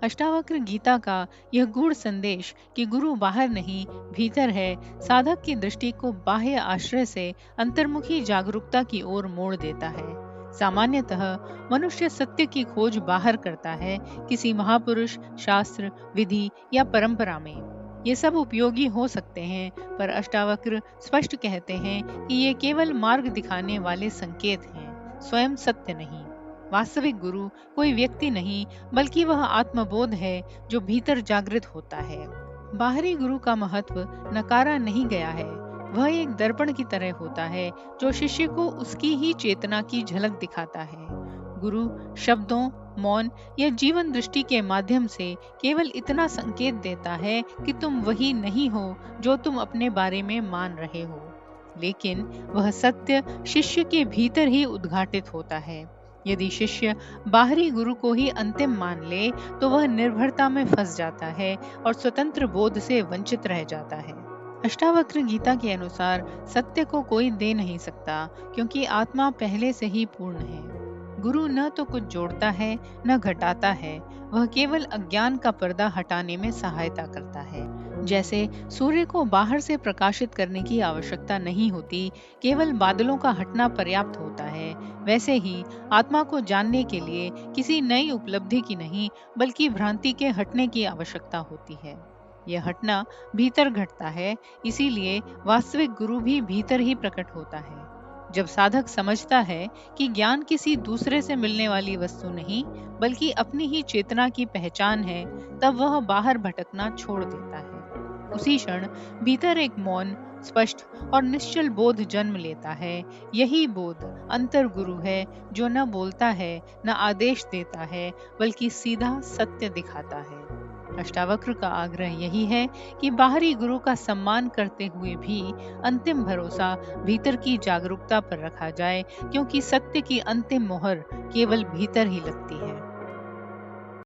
अष्टावक्र गीता का यह गूढ़ संदेश कि गुरु बाहर नहीं भीतर है, साधक की दृष्टि को बाह्य आश्रय से अंतर्मुखी जागरूकता की ओर मोड़ देता है। सामान्यतः मनुष्य सत्य की खोज बाहर करता है, किसी महापुरुष, शास्त्र, विधि या परंपरा में। ये सब उपयोगी हो सकते हैं, पर अष्टावक्र स्पष्ट कहते हैं कि ये केवल मार्ग दिखाने वाले संकेत हैं, स्वयं सत्य नहीं। वास्तविक गुरु कोई व्यक्ति नहीं, बल्कि वह आत्मबोध है जो भीतर जागृत होता है। बाहरी गुरु का महत्व नकारा नहीं गया है। वह एक दर्पण की तरह होता है जो शिष्य को उसकी ही चेतना की झलक दिखाता है। गुरु शब्दों, मौन या जीवन दृष्टि के माध्यम से केवल इतना संकेत देता है कि तुम वही नहीं हो जो तुम अपने बारे में मान रहे हो, लेकिन वह सत्य शिष्य के भीतर ही उद्घाटित होता है। यदि शिष्य बाहरी गुरु को ही अंतिम मान ले तो वह निर्भरता में फंस जाता है और स्वतंत्र बोध से वंचित रह जाता है। अष्टावक्र गीता के अनुसार सत्य को कोई दे नहीं सकता, क्योंकि आत्मा पहले से ही पूर्ण है। गुरु न तो कुछ जोड़ता है न घटाता है, वह केवल अज्ञान का पर्दा हटाने में सहायता करता है। जैसे सूर्य को बाहर से प्रकाशित करने की आवश्यकता नहीं होती, केवल बादलों का हटना पर्याप्त होता है, वैसे ही आत्मा को जानने के लिए किसी नई उपलब्धि की नहीं, बल्कि भ्रांति के हटने की आवश्यकता होती है। यह हटना भीतर घटता है, इसीलिए वास्तविक गुरु भी भीतर ही प्रकट होता है। जब साधक समझता है कि ज्ञान किसी दूसरे से मिलने वाली वस्तु नहीं, बल्कि अपनी ही चेतना की पहचान है, तब वह बाहर भटकना छोड़ देता है। उसी क्षण भीतर एक मौन, स्पष्ट और निश्चल बोध जन्म लेता है। यही बोध अंतर गुरु है, जो न बोलता है, न आदेश देता है, बल्कि सीधा सत्य दिखाता है। अष्टावक्र का आग्रह यही है कि बाहरी गुरु का सम्मान करते हुए भी अंतिम भरोसा भीतर की जागरूकता पर रखा जाए, क्योंकि सत्य की अंतिम मोहर केवल भीतर ही लगती है।